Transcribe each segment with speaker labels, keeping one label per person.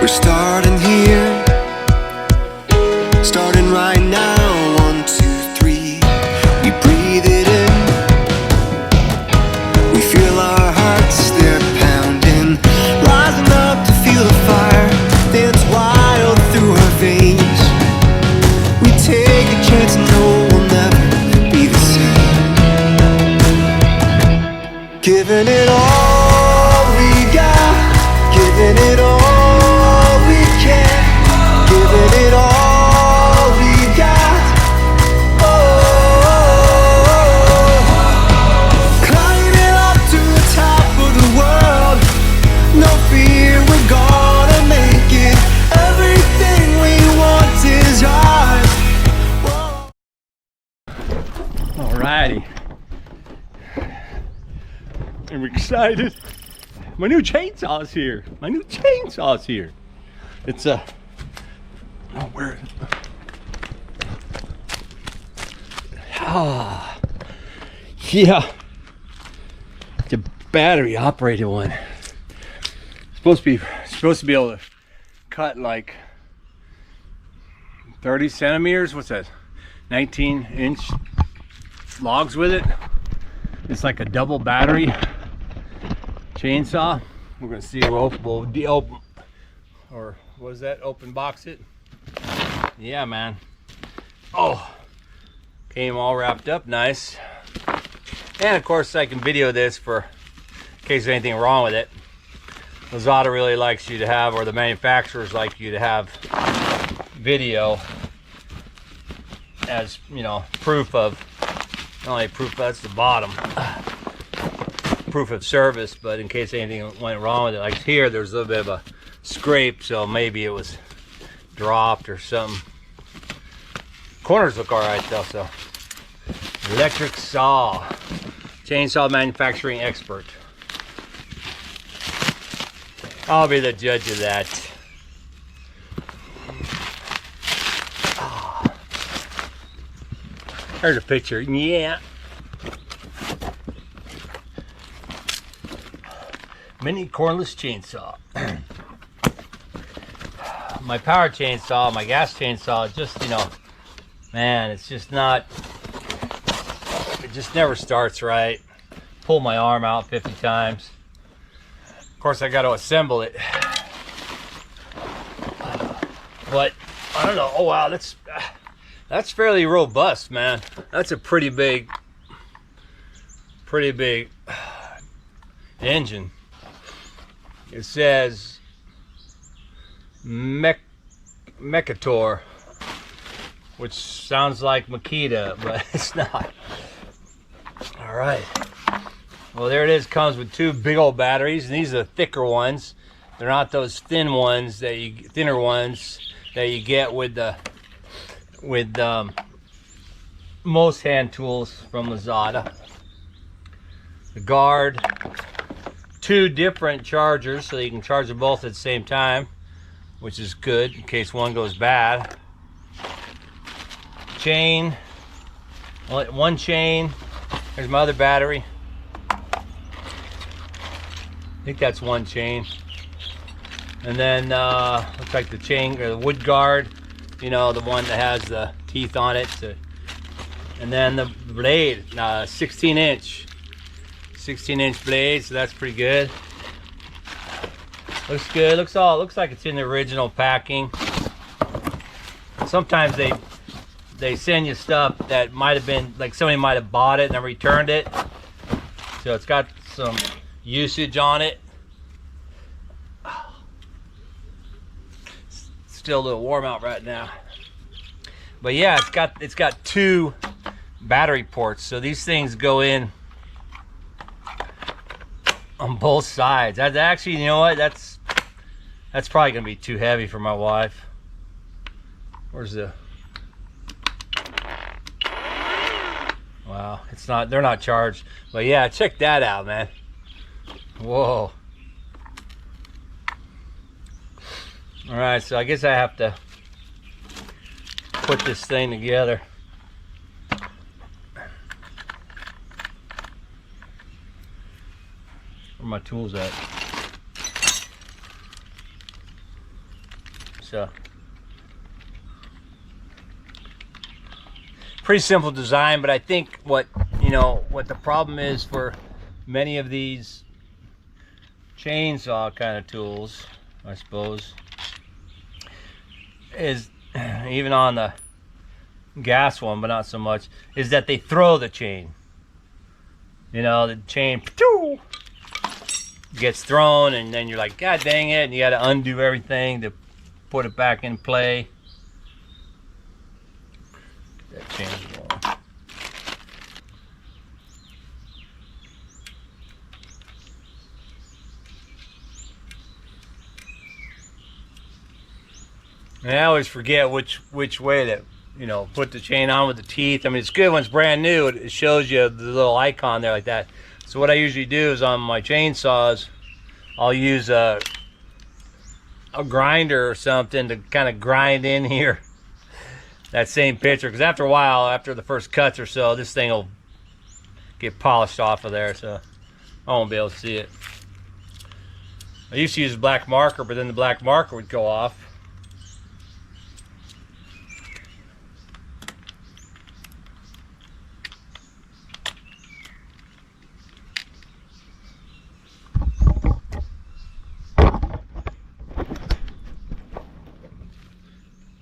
Speaker 1: We're starting here, starting right now. 1, 2, 3. We breathe it in. We feel our hearts, they're pounding, rising up to feel the fire dance wild through our veins. We take a chance and know we'll never be the same. Giving it all we got, giving it all we can, giving it all we got. Climbing up to the top of the world, no fear, we're gonna make it. Everything we want is ours.
Speaker 2: Alrighty. I'm excited. My new chainsaw is here. My new chainsaw is here. It's a oh, where is it? Ah, yeah. It's a battery operated one. Supposed to be able to cut like 30 centimeters. What's that? 19-inch logs with it. It's like a double battery chainsaw. We're gonna see. We'll de-open, or what is that? Open box it. Yeah, man. Oh, came all wrapped up nice. And of course, I can video this for in case there's anything wrong with it. Lazada really likes you to have, or the manufacturers like you to have video as, you know, proof of, not only proof, that's the bottom, proof of service, but in case anything went wrong with it. Like here, there's a little bit of a scrape, so maybe it was dropped or something. Corners look all right though. So electric saw, chainsaw manufacturing expert. I'll be the judge of that. There's a picture. Yeah. Mini cordless chainsaw. My power chainsaw, my gas chainsaw, just, you know, man, it's just not, it just never starts right. Pull my arm out 50 times. Of course, I got to assemble it. But I don't know. Oh wow, that's fairly robust, man. That's a pretty big engine. It says Mekator, which sounds like Makita, but it's not. All right. Well, there it is. Comes with two big old batteries, and these are the thicker ones. They're not those thinner ones that you get with the most hand tools from Lazada. The guard, two different chargers, so you can charge them both at the same time, which is good in case one goes bad. Chain, one chain. There's my other battery. I think that's one chain. And then looks like the chain, or the wood guard, you know, the one that has the teeth on it. And then the blade, 16-inch blade, so that's pretty good. Looks good. Looks like it's in the original packing. Sometimes they send you stuff that might have been, like somebody might have bought it and then returned it. So it's got some usage on it. Still a little warm out right now. But yeah, it's got two battery ports, so these things go in on both sides. That's actually, you know what, that's probably gonna be too heavy for my wife. Where's the, wow, it's not, they're not charged. But yeah, check that out, man. Whoa. All right, so I guess I have to put this thing together. Where are my tools at? So pretty simple design, but I think what the problem is for many of these chainsaw kind of tools, I suppose, is even on the gas one, but not so much, is that they throw the chain. The chain gets thrown, and then you're like, God dang it, and you got to undo everything to put it back in play. That chain going. And I always forget which way to put the chain on with the teeth. I mean, it's good when it's brand new. It shows you the little icon there like that. So what I usually do is on my chainsaws, I'll use a grinder or something to kind of grind in here that same picture. Because after a while, after the first cuts or so, this thing will get polished off of there. So I won't be able to see it. I used to use a black marker, but then the black marker would go off.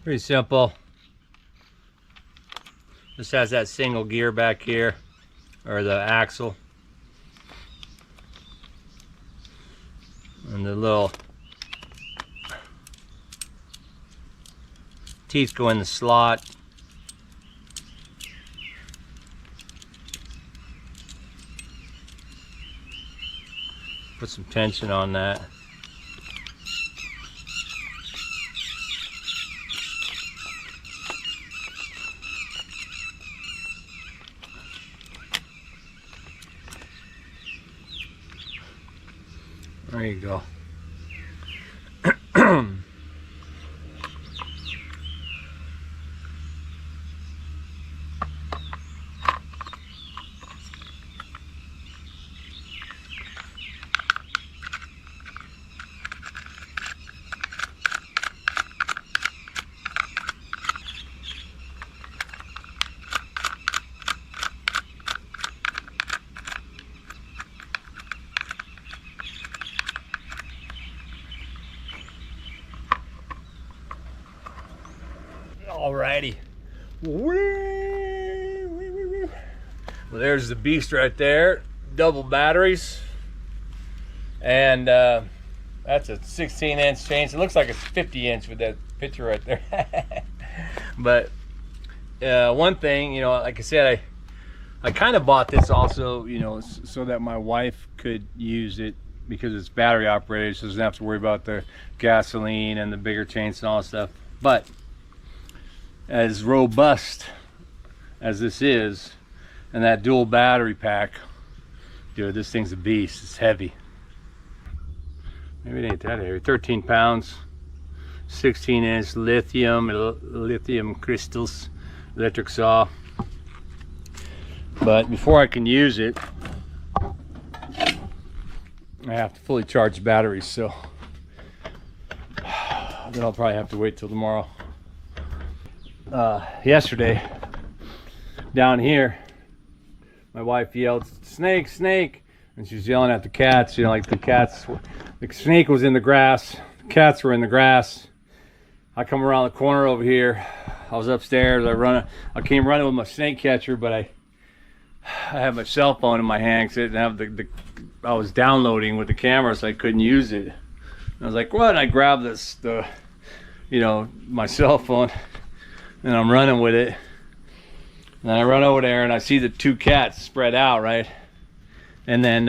Speaker 2: Pretty simple. This has that single gear back here, or the axle. And the little teeth go in the slot. Put some tension on that. There you go. Alrighty. Well, there's the beast right there. Double batteries. And that's a 16-inch chainsaw. It looks like it's 50-inch with that picture right there. But one thing, like I said, I kind of bought this also, so that my wife could use it, because it's battery operated, so she doesn't have to worry about the gasoline and the bigger chainsaw and stuff. But as robust as this is, and that dual battery pack, dude, this thing's a beast. It's heavy. Maybe it ain't that heavy. 13 pounds, 16-inch lithium crystals, electric saw. But before I can use it, I have to fully charge the batteries, so then I'll probably have to wait till tomorrow. Yesterday down here, my wife yelled, "Snake, snake," and she was yelling at the cats, like the snake was in the grass, the cats were in the grass. I come around the corner over here, I was upstairs, I came running with my snake catcher, but I had my cell phone in my hand, because I didn't have I was downloading with the camera, so I couldn't use it. And I was like, what? And I grabbed my cell phone, and I'm running with it, and I run over there and I see the two cats spread out, right? And then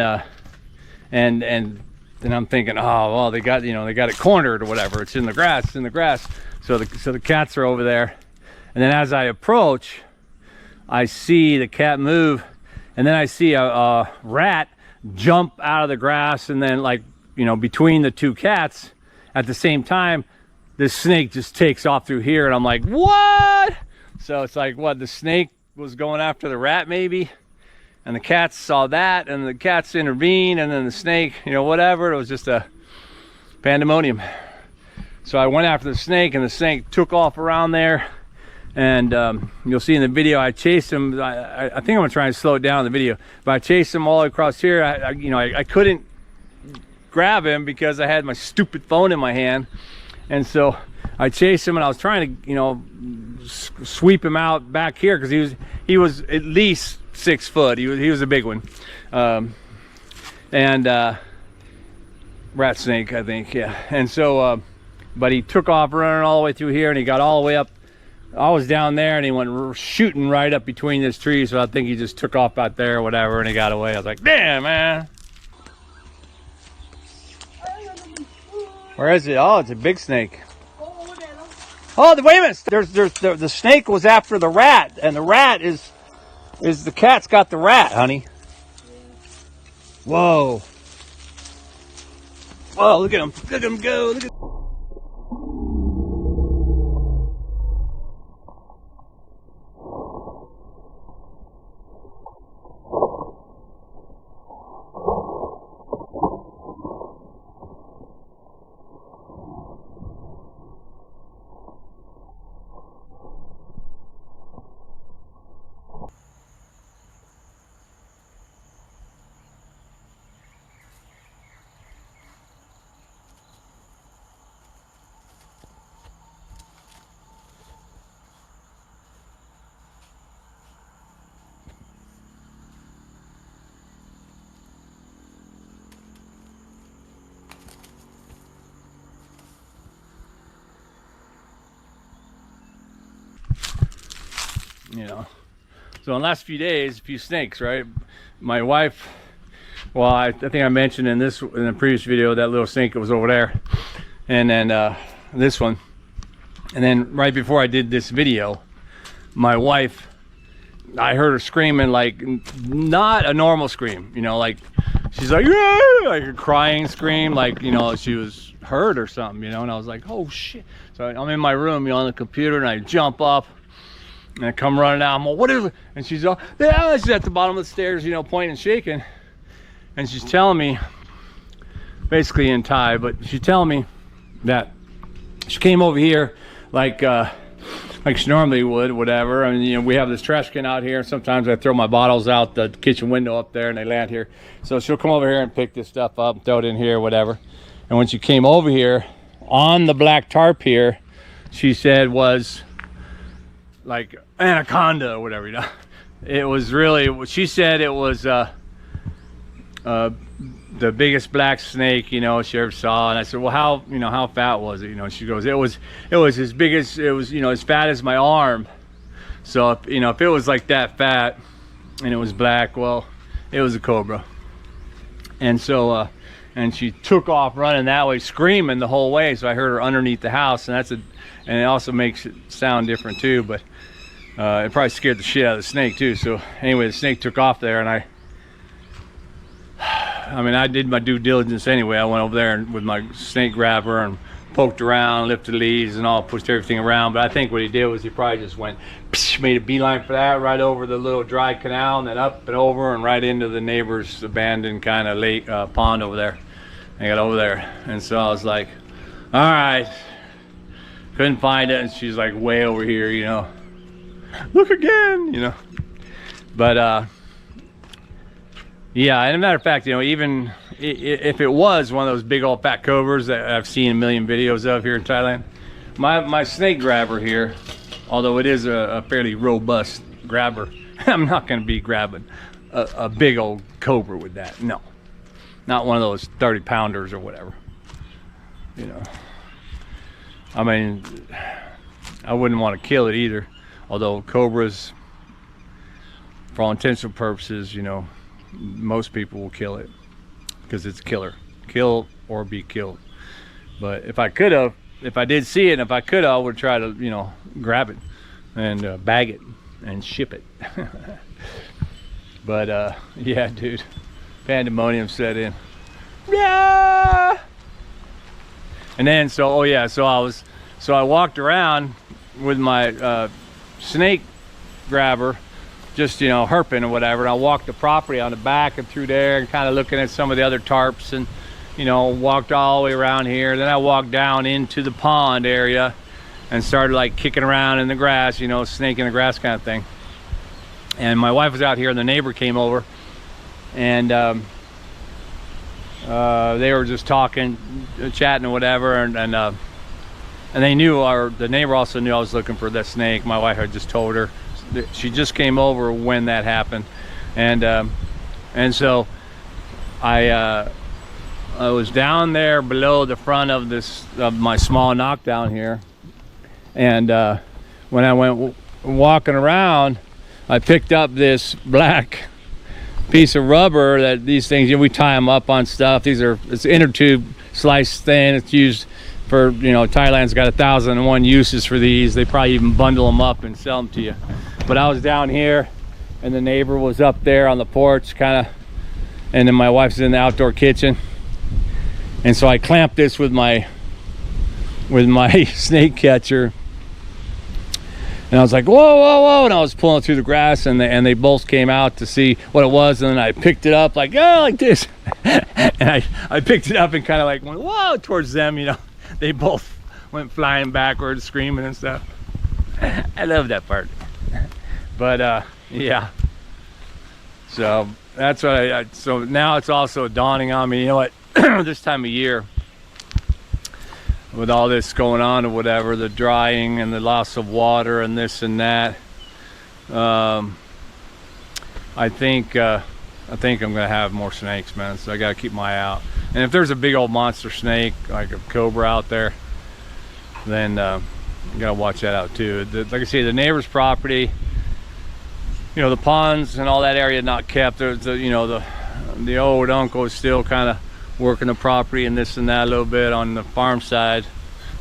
Speaker 2: and then I'm thinking, oh well, they got it cornered or whatever. It's in the grass, so the cats are over there. And then as I approach, I see the cat move, and then I see a rat jump out of the grass, and then between the two cats at the same time, this snake just takes off through here, and I'm like, what? So it's like, what, the snake was going after the rat maybe, and the cats saw that, and the cats intervened, and then the snake, whatever. It was just a pandemonium. So I went after the snake, and the snake took off around there. And you'll see in the video, I chased him. I think I'm gonna try and slow it down in the video, but I chased him all the way across here. I couldn't grab him because I had my stupid phone in my hand, and so I chased him, and I was trying to, you know, sweep him out back here because he was at least 6 foot. He was a big one, and rat snake, I think, yeah. And so, but he took off running all the way through here, and he got all the way up. I was down there, and he went shooting right up between this tree, so I think he just took off out there or whatever, and he got away. I was like, damn, man. Where is it? Oh, it's a big snake. Oh, wait a minute. The snake was after the rat, and the rat is the cat's got the rat, honey. Whoa. Whoa, look at him. Look at him go. Look at you know, so in the last few days, a few snakes, right? My wife, well, I think I mentioned in the previous video, that little snake that was over there, and then this one, and then right before I did this video, my wife, I heard her screaming, like not a normal scream, you know, like she's like, yeah! Like a crying scream, like, you know, she was hurt or something, you know. And I was like, oh shit. So I'm in my room, you know, on the computer, and I jump up and I come running out. I'm like, what is it? And she's all, yeah, she's at the bottom of the stairs, you know, pointing and shaking, and she's telling me, basically in Thai, but she's telling me that she came over here like she normally would, whatever. I mean, you know, we have this trash can out here. Sometimes I throw my bottles out the kitchen window up there, and they land here. So she'll come over here and pick this stuff up and throw it in here, whatever. And when she came over here, on the black tarp here, she said was like anaconda or whatever, you know. It was really, she said it was the biggest black snake, you know, she ever saw. And I said, well, how fat was it? You know, she goes, it was as big as, it was, you know, as fat as my arm. So if, you know, if it was like that fat and it was black, well, it was a cobra. And so and she took off running that way, screaming the whole way. So I heard her underneath the house, and and it also makes it sound different too, but it probably scared the shit out of the snake too. So anyway, the snake took off there, and I mean, I did my due diligence anyway. I went over there and with my snake grabber and poked around, lifted leads and all, pushed everything around. But I think what he did was he probably just went, made a beeline for that, right over the little dry canal, and then up and over and right into the neighbor's abandoned kind of lake pond over there. I got over there, and so I was like, all right, couldn't find it, and she's like way over here, you know, look again, you know. But yeah, and as a matter of fact, you know, even if it was one of those big old fat cobras that I've seen a million videos of here in Thailand, my snake grabber here, although it is a fairly robust grabber, I'm not going to be grabbing a big old cobra with that. No, not one of those 30 pounders or whatever, you know. I mean, I wouldn't want to kill it either, although cobras, for all intents and purposes, you know, most people will kill it because it's a killer. Kill or be killed. But if I could have, if I did see it, and if I could have, I would try to, you know, grab it and bag it and ship it. But yeah, dude, pandemonium set in. Yeah. And then so I walked around with my snake grabber, just, you know, herping or whatever, and I walked the property on the back and through there and kind of looking at some of the other tarps and, you know, walked all the way around here. Then I walked down into the pond area and started like kicking around in the grass, you know, snake in the grass kind of thing. And my wife was out here and the neighbor came over, and they were just talking, chatting or whatever, and they knew, the neighbor also knew I was looking for that snake. My wife had just told her. She just came over when that happened, and so I was down there below the front of my small knockdown here, and when I went walking around, I picked up this black piece of rubber that these things, you know, we tie them up on stuff. It's inner tube sliced thin. It's used for, you know, Thailand's got 1,001 uses for these. They probably even bundle them up and sell them to you. But I was down here and the neighbor was up there on the porch kind of, and then my wife's in the outdoor kitchen. And so I clamped this with my snake catcher. And I was like, whoa, whoa, whoa. And I was pulling through the grass, and they both came out to see what it was. And then I picked it up like, oh, like this. And I picked it up and kind of like went, whoa, towards them, you know. They both went flying backwards, screaming and stuff. I love that part. But yeah. So that's what so now it's also dawning on me, you know what, this time of year, with all this going on or whatever, the drying and the loss of water and this and that, I think I'm gonna have more snakes, man. So I gotta keep my eye out. And if there's a big old monster snake like a cobra out there, then you gotta watch that out too. Like I say, the neighbor's property, you know, the ponds and all that area not kept. There's you know, the old uncle is still kind of working the property and this and that a little bit on the farm side,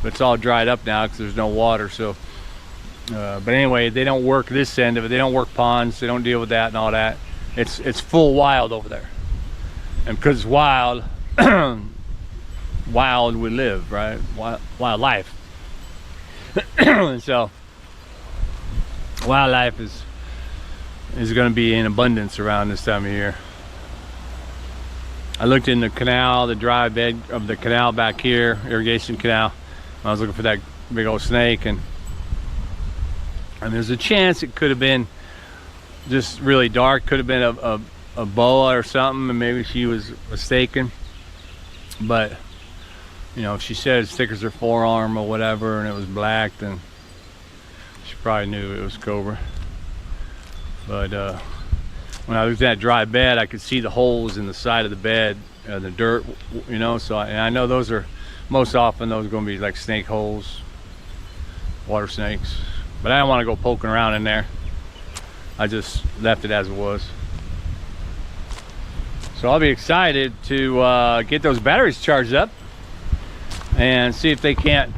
Speaker 2: but it's all dried up now because there's no water. So but anyway, they don't work this end of it. They don't work ponds, they don't deal with that and all that. It's full wild over there, and because it's wild, wild we live, right? Wildlife. And so wildlife is going to be in abundance around this time of year. I looked in the canal, the dry bed of the canal back here, irrigation canal. I was looking for that big old snake, and there's a chance it could have been just really dark. Could have been a boa or something, and maybe she was mistaken. But you know, if she said as thick as her forearm or whatever, and it was black, then she probably knew it was cobra. But when I looked at that dry bed, I could see the holes in the side of the bed, the dirt, you know. So I know those are most often those are going to be like snake holes, water snakes. But I don't want to go poking around in there. I just left it as it was. So I'll be excited to get those batteries charged up and see if they can't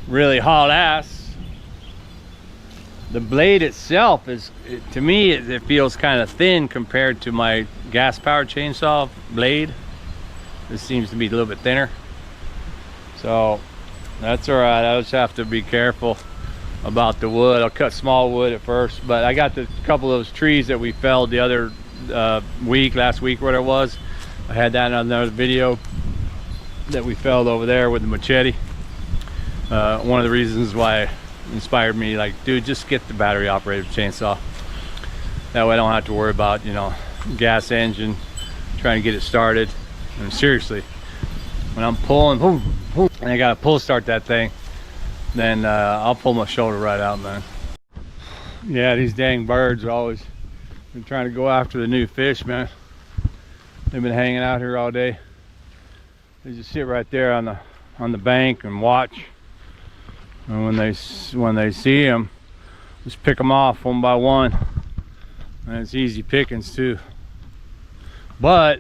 Speaker 2: really haul ass. The blade itself is, to me, it feels kind of thin compared to my gas powered chainsaw blade. This seems to be a little bit thinner. So that's all right. I just have to be careful about the wood. I'll cut small wood at first, but I got the couple of those trees that we felled the other last week, whatever it was. I had that in another video that we felled over there with the machete. One of the reasons why inspired me, like, dude, just get the battery operated chainsaw. That way I don't have to worry about, you know, gas engine, trying to get it started. And seriously, when I'm pulling, boom, boom, and I gotta pull start that thing, then I'll pull my shoulder right out, man. Yeah, these dang birds are always been trying to go after the new fish, man. They've been hanging out here all day. They just sit right there on the bank and watch. And when they see them, just pick them off one by one. And it's easy pickings too. But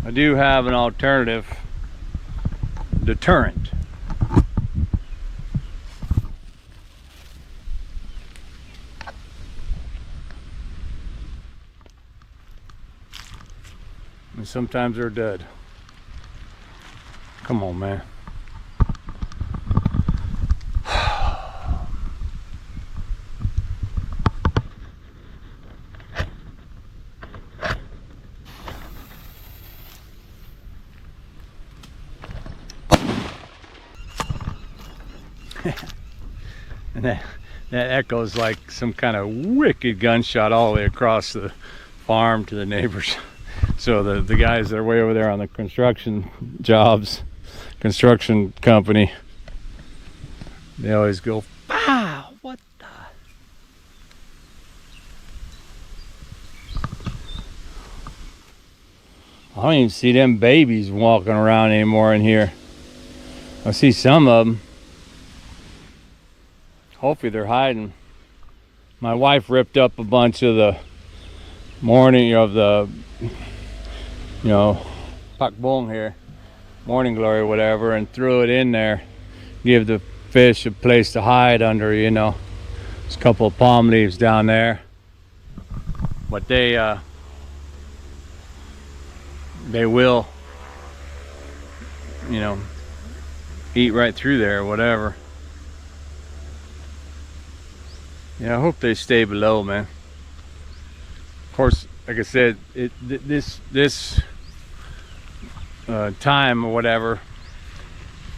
Speaker 2: I do have an alternative deterrent. And sometimes they're dead. Come on, man. And that echoes like some kind of wicked gunshot all the way across the farm to the neighbors. So the guys that are way over there on the construction jobs, construction company, they always go, "Wow, what the?" I don't even see them babies walking around anymore in here. I see some of them. Hopefully they're hiding. My wife ripped up a bunch of the morning of the, pak bong here, morning glory, whatever, and threw it in there. Give the fish a place to hide under, There's a couple of palm leaves down there. But they will, eat right through there or whatever. Yeah, I hope they stay below, man. Of course, like I said, this time or whatever,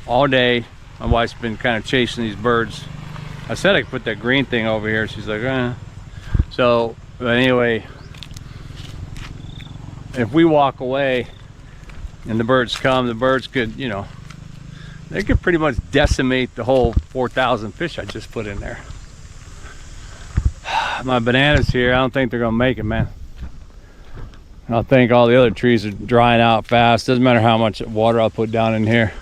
Speaker 2: all day, my wife's been kind of chasing these birds. I said I could put that green thing over here. She's like, So, but anyway, if we walk away and the birds come, the birds could, they could pretty much decimate the whole 4,000 fish I just put in there. My bananas here, I don't think they're gonna make it, man. I think all the other trees are drying out fast. Doesn't matter how much water I put down in here.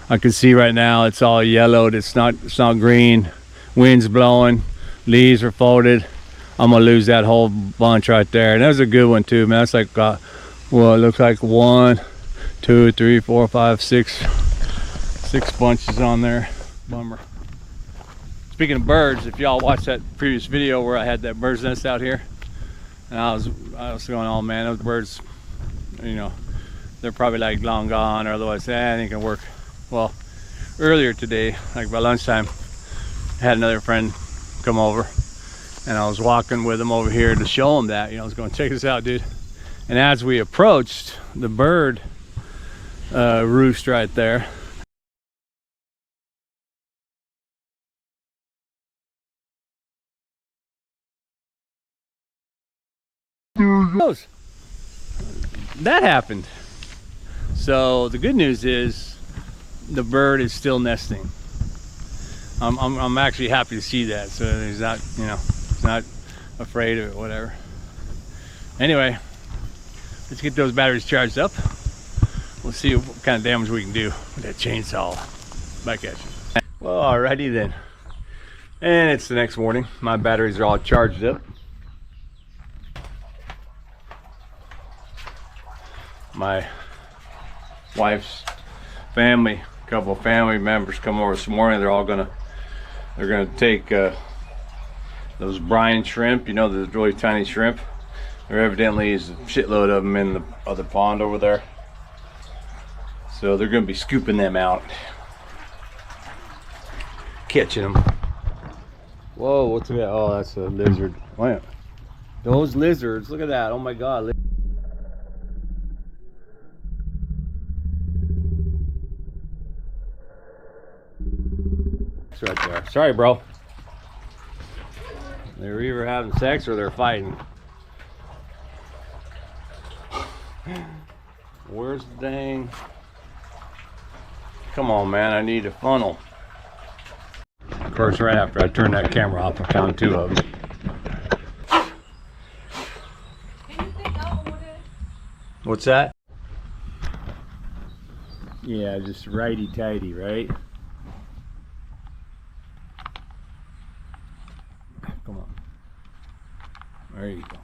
Speaker 2: I can see right now it's all yellowed. It's not green. Wind's blowing. Leaves are folded. I'm gonna lose that whole bunch right there. And that was a good one too, man. That's like, it looks like 1, 2, 3, 4, 5, 6 bunches on there. Bummer. Speaking of birds, if y'all watched that previous video where I had that bird's nest out here, and I was going, oh man, those birds, they're probably like long gone, or otherwise, it ain't gonna work. Well, earlier today, like by lunchtime, I had another friend come over, and I was walking with him over here to show him that, I was going, check this out, dude. And as we approached the bird roost right there, that happened. So the good news is the bird is still nesting. I'm actually happy to see that. So he's not, he's not afraid of it, whatever. Anyway, let's get those batteries charged up. We'll see what kind of damage we can do with that chainsaw. Back at you. Well, alrighty then. And it's the next morning. My batteries are all charged up. My wife's family, a couple of family members come over this morning. They're gonna take those brine shrimp, the really tiny shrimp. There evidently is a shitload of them in the other pond over there. So they're gonna be scooping them out, catching them. Whoa, what's that? Oh, that's a lizard. Wow. Those lizards, look at that. Oh my God. Right there. Sorry, bro. They're either having sex or they're fighting. Where's the dang? Come on, man. I need a funnel. Of course, right after I turned that camera off, I found 2 of them. What's that? Yeah, just righty-tighty, right? Come on. There you go.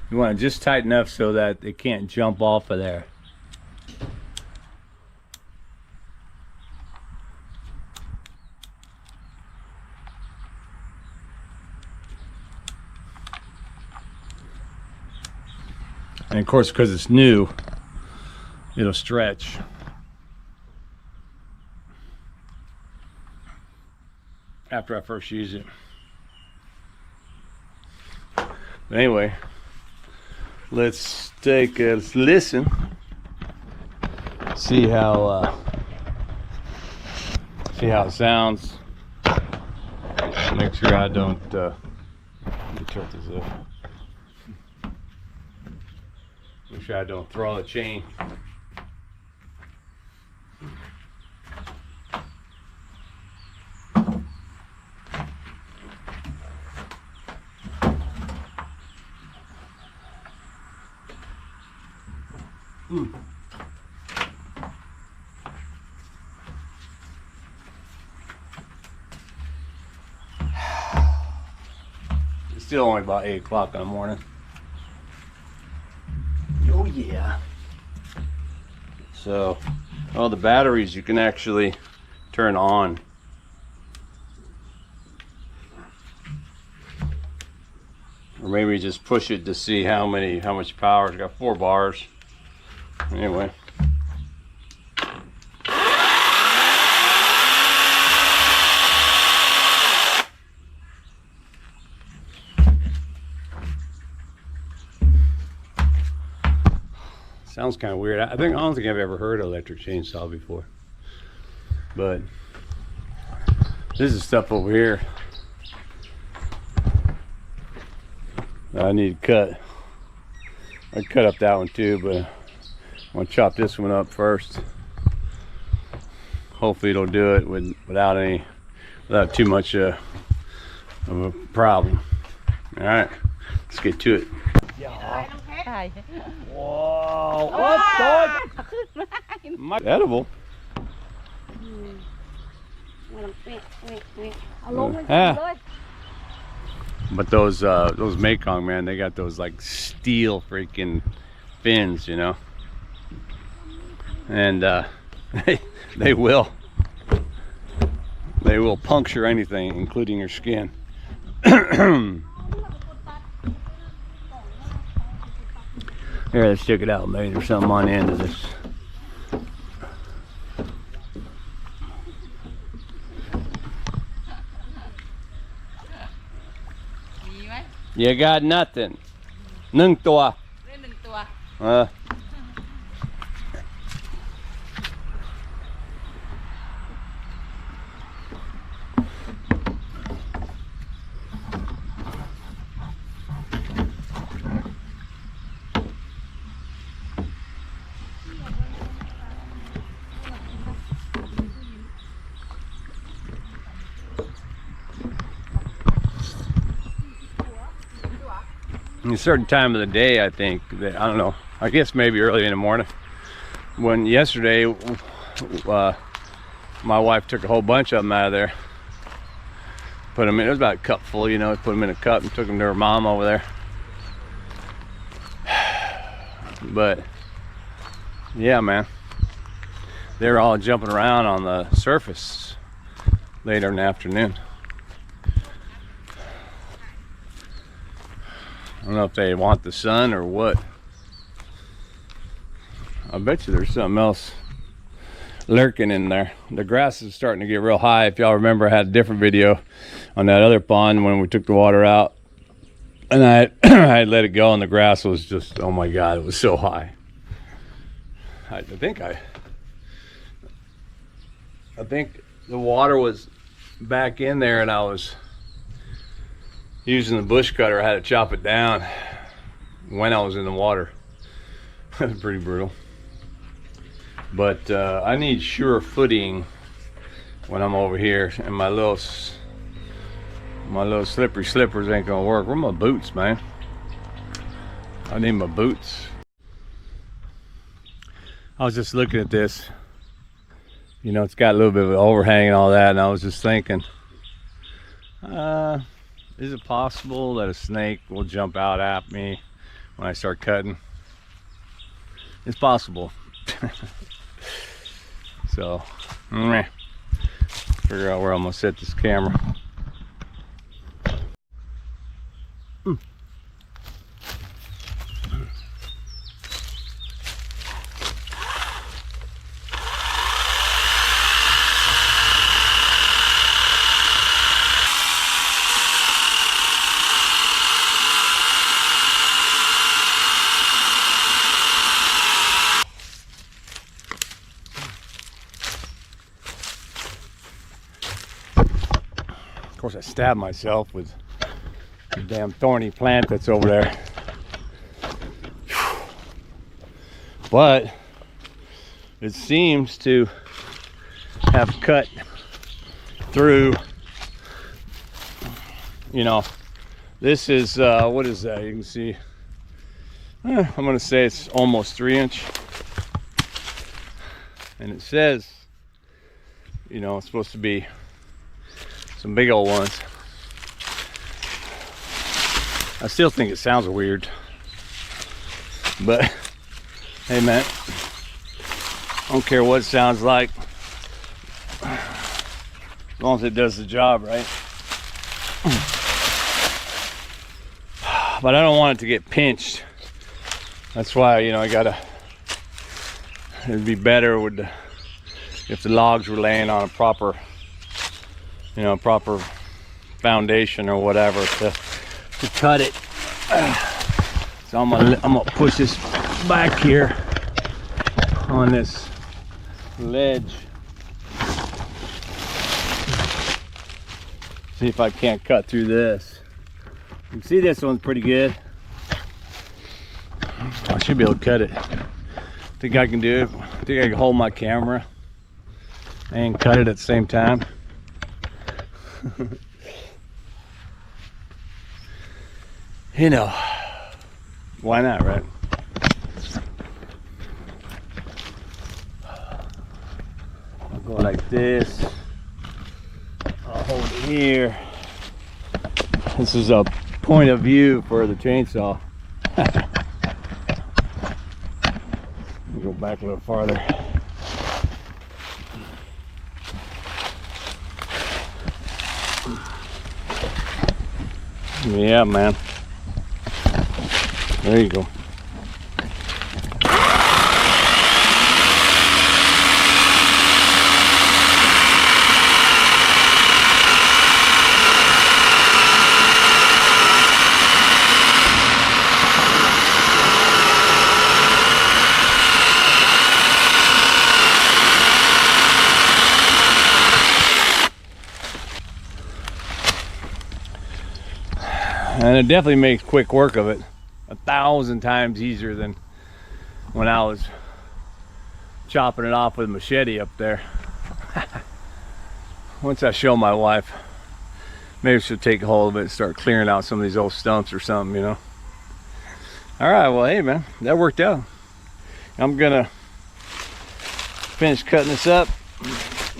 Speaker 2: You want to just tighten up so that they can't jump off of there. And of course, because it's new, it'll stretch. After I first use it. But anyway, let's take a listen. See how it sounds. Make sure I don't let me turn this up. Make sure I don't throw the chain. It's still only about 8 o'clock in the morning. Oh yeah. So, all the batteries you can actually turn on. Or maybe just push it to see how much power. It's got 4 bars. Anyway. Sounds kind of weird. I don't think I've ever heard an electric chainsaw before. But this is stuff over here that I need to cut. I'd cut up that one too, but I'm gonna chop this one up first. Hopefully it'll do it without too much of a problem. All right, let's get to it. Whoa! What? Edible? But those Mekong, man, they got those like steel freaking fins, you know, and they will puncture anything, including your skin. Here, let's check it out. Maybe there's something on the end of this. You got nothing. Nung tua. A certain time of the day, I think that, I don't know, I guess maybe early in the morning. When yesterday my wife took a whole bunch of them out of there, put them in, it was about a cup full, you know, put them in a cup and took them to her mom over there. But yeah, man, they were all jumping around on the surface later in the afternoon. I don't know if they want the sun or what. I bet you there's something else lurking in there. The grass is starting to get real high. If y'all remember, I had a different video on that other pond when we took the water out. And I had let it go and the grass was just, oh my God, it was so high. I think the water was back in there and I was using the bush cutter. I had to chop it down when I was in the water. That's pretty brutal. But I need sure footing when I'm over here, and my little slippery slippers ain't gonna work. Where are my boots, man? I need my boots. I was just looking at this. You know, it's got a little bit of an overhang and all that, and I was just thinking, is it possible that a snake will jump out at me when I start cutting? It's possible. So, figure out where I'm gonna set this camera. course, I stabbed myself with the damn thorny plant that's over there. But it seems to have cut through, you know, this is, what is that? You can see, I'm gonna say it's almost 3-inch. And it says, you know, it's supposed to be some big old ones. I still think it sounds weird, but hey man, I don't care what it sounds like, as long as it does the job right. But I don't want it to get pinched. That's why, you know, it'd be better if the logs were laying on a proper, you know, proper foundation or whatever to cut it. So I'm gonna push this back here on this ledge. See if I can't cut through this. You can see this one's pretty good. I should be able to cut it. Think I can do it. I think I can hold my camera and cut it at the same time. You know, why not, right? I'll go like this. I'll hold it here. This is a point of view for the chainsaw. Go back a little farther. Yeah, man. There you go. And it definitely makes quick work of it. 1,000 times easier than when I was chopping it off with a machete up there. Once I show my wife, maybe she'll take a hold of it and start clearing out some of these old stumps or something, you know. All right, well, hey man, that worked out. I'm gonna finish cutting this up,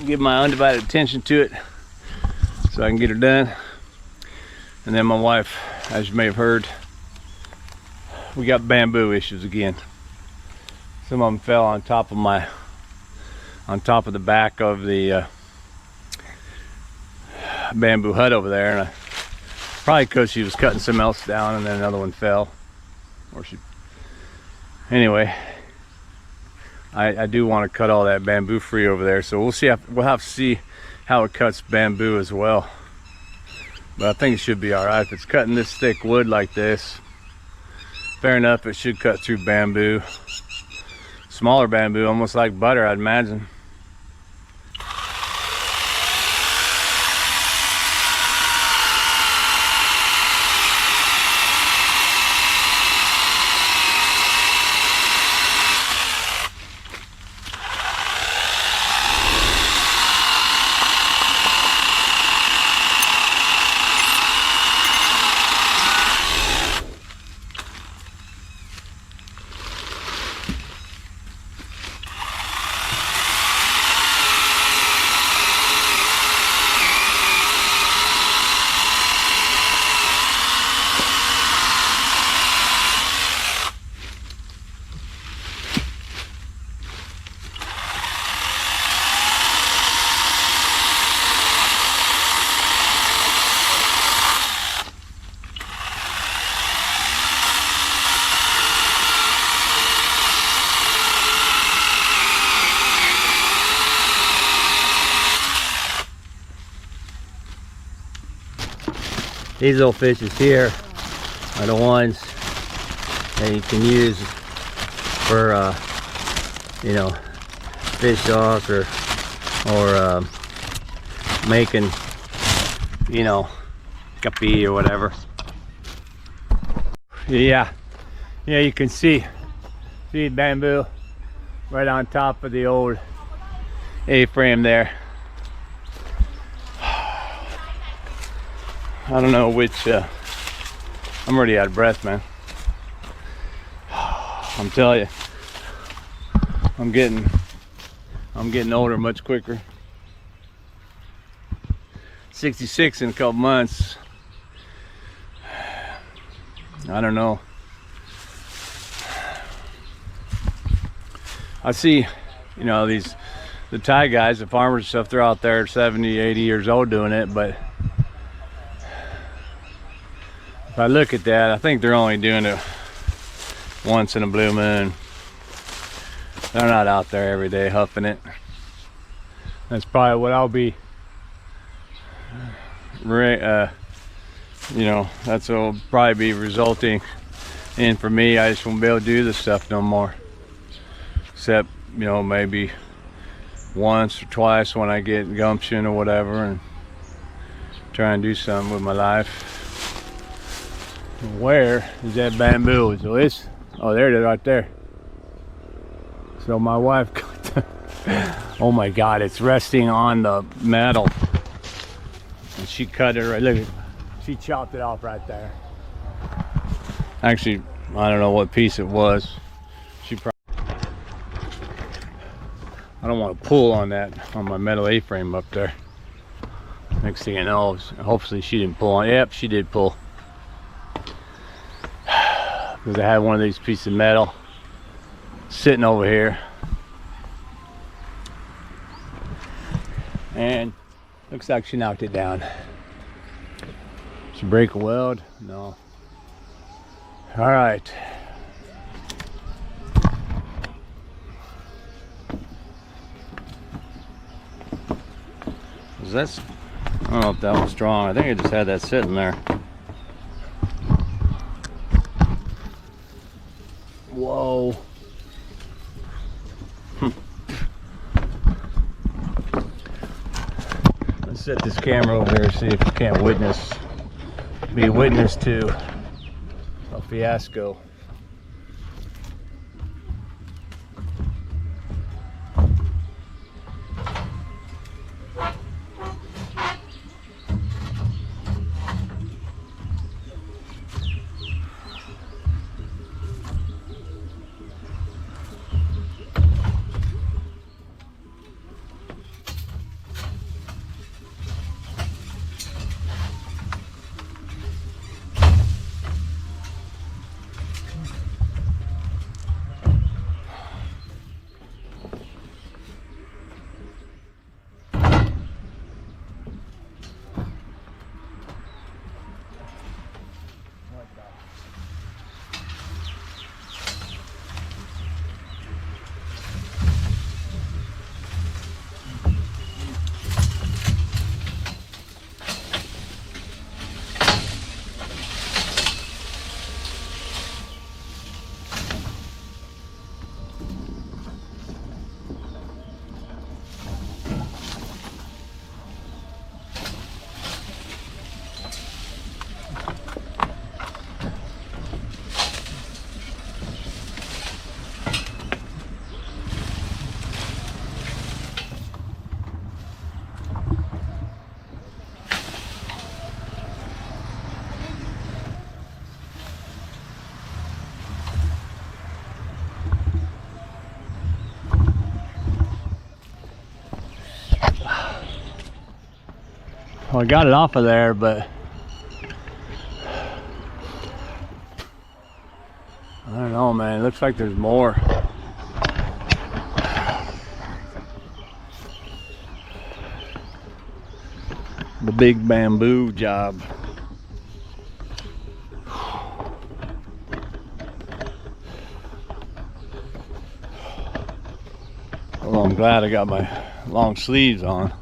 Speaker 2: give my undivided attention to it so I can get it done. And then my wife, as you may have heard, we got bamboo issues again. Some of them fell on top of the back of the bamboo hut over there, and probably because she was cutting something else down and then another one fell. Anyway, I do want to cut all that bamboo free over there, so we'll have to see how it cuts bamboo as well. But I think it should be all right. If it's cutting this thick wood like this, fair enough, it should cut through bamboo. Smaller bamboo, almost like butter, I'd imagine. These little fishes here are the ones that you can use for, you know, fish sauce or making, you know, kapi or whatever. Yeah, you can see bamboo right on top of the old A-frame there. I don't know which, I'm already out of breath, man. I'm telling you, I'm getting older much quicker. 66 in a couple months. I don't know. I see, you know, the Thai guys, the farmers and stuff, they're out there 70, 80 years old doing it, but if I look at that, I think they're only doing it once in a blue moon. They're not out there every day huffing it. That's probably what I'll be, you know, that's what will probably be resulting in for me. I just won't be able to do this stuff no more. Except, you know, maybe once or twice when I get gumption or whatever and try and do something with my life. Where is that bamboo? So it's, oh, there it is right there. So my wife, oh my God, it's resting on the metal. And she cut it right, look at, she chopped it off right there. Actually, I don't know what piece it was. She probably, I don't want to pull on that, on my metal A-frame up there. Next thing you know, hopefully she didn't pull on. Yep, she did pull. Because I had one of these pieces of metal sitting over here. And looks like she knocked it down. Did she break a weld? No. All right. That's, I don't know if that was strong. I think I just had that sitting there. Whoa. Let's set this camera over here, see if we can't be witness to a fiasco. Well, I got it off of there, but I don't know, man. It looks like there's more. The big bamboo job. Well, I'm glad I got my long sleeves on.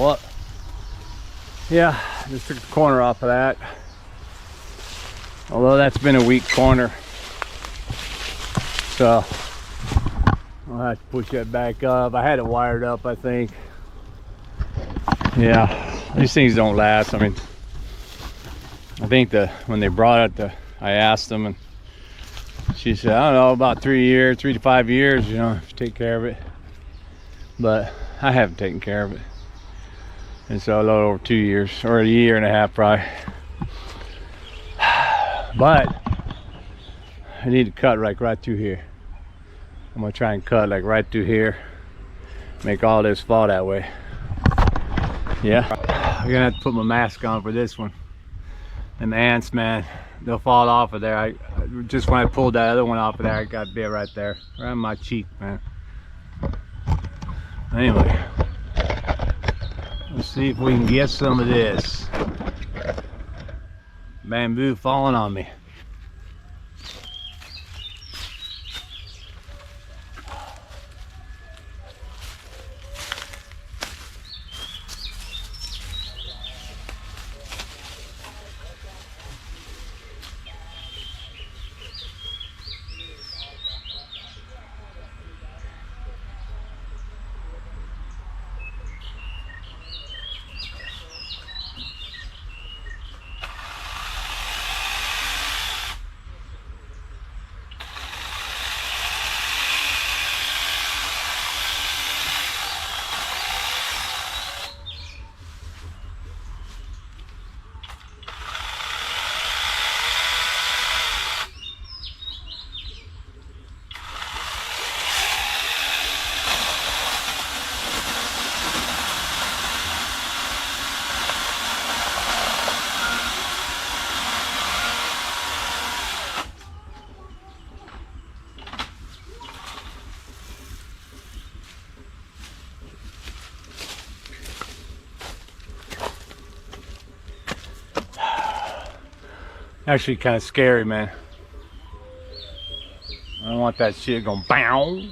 Speaker 2: What? Yeah, just took the corner off of that. Although that's been a weak corner. So I'll have to push that back up. I had it wired up, I think. Yeah, these things don't last. I mean, I think when they brought it, I asked them, and she said, I don't know, about 3 to 5 years, you know, if you take care of it. But I haven't taken care of it. And so a little over 2 years, or a year and a half probably. But I need to cut like right through here. I'm gonna try and cut like right through here. Make all this fall that way. Yeah, I'm gonna have to put my mask on for this one. And the ants, man, they'll fall off of there. Just when I pulled that other one off of there, I got bit right there, right on my cheek, man. Anyway, let's see if we can get some of this bamboo falling on me. Actually kind of scary, man. I don't want that shit going bow.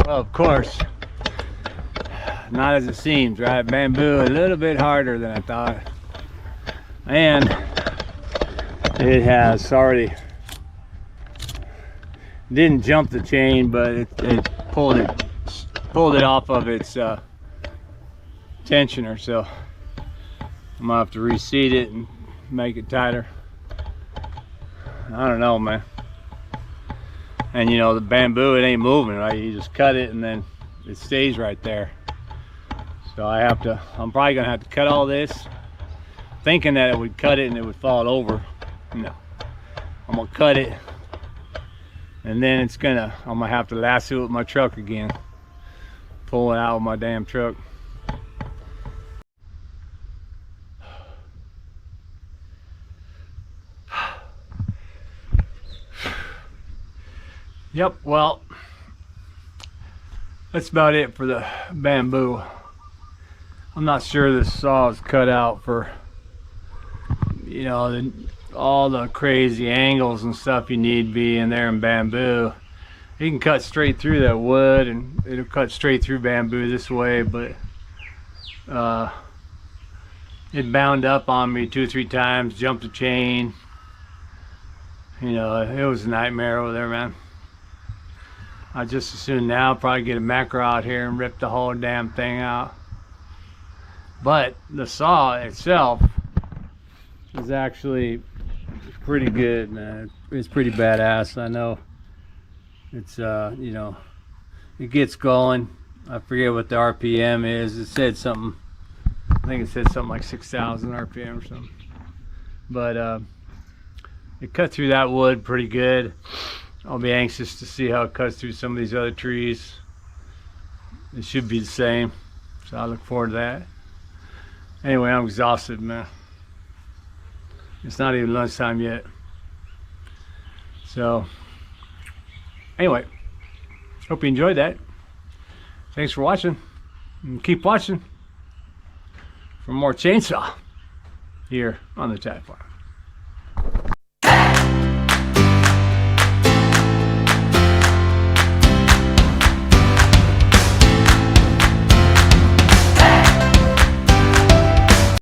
Speaker 2: Well, of course, not as it seems, right? Bamboo a little bit harder than I thought. And it has already, didn't jump the chain, but it pulled it off of its tensioner. So I'm gonna have to reseat it and make it tighter. I don't know, man. And you know, the bamboo, it ain't moving, right? You just cut it and then it stays right there. So I'm probably gonna have to cut all this, thinking that it would cut it and it would fall over. No, I'm gonna cut it, and then I'm gonna have to lasso it with my truck again, pull it out with my damn truck. Yep, well, that's about it for the bamboo. I'm not sure this saw is cut out for, you know, all the crazy angles and stuff you need to be in there in bamboo. You can cut straight through that wood and it'll cut straight through bamboo this way, but it bound up on me 2 or 3 times, jumped the chain. You know, it was a nightmare over there, man. I just as soon now probably get a macro out here and rip the whole damn thing out. But the saw itself is actually pretty good, man. It's pretty badass. I know it's you know, it gets going. I forget what the RPM is. It said something, I think it said something like 6,000 RPM or something. But it cut through that wood pretty good. I'll be anxious to see how it cuts through some of these other trees. It should be the same, so I look forward to that. Anyway, I'm exhausted, man. It's not even lunchtime yet. So anyway, hope you enjoyed that. Thanks for watching, and keep watching for more chainsaw here on the Tide Farm.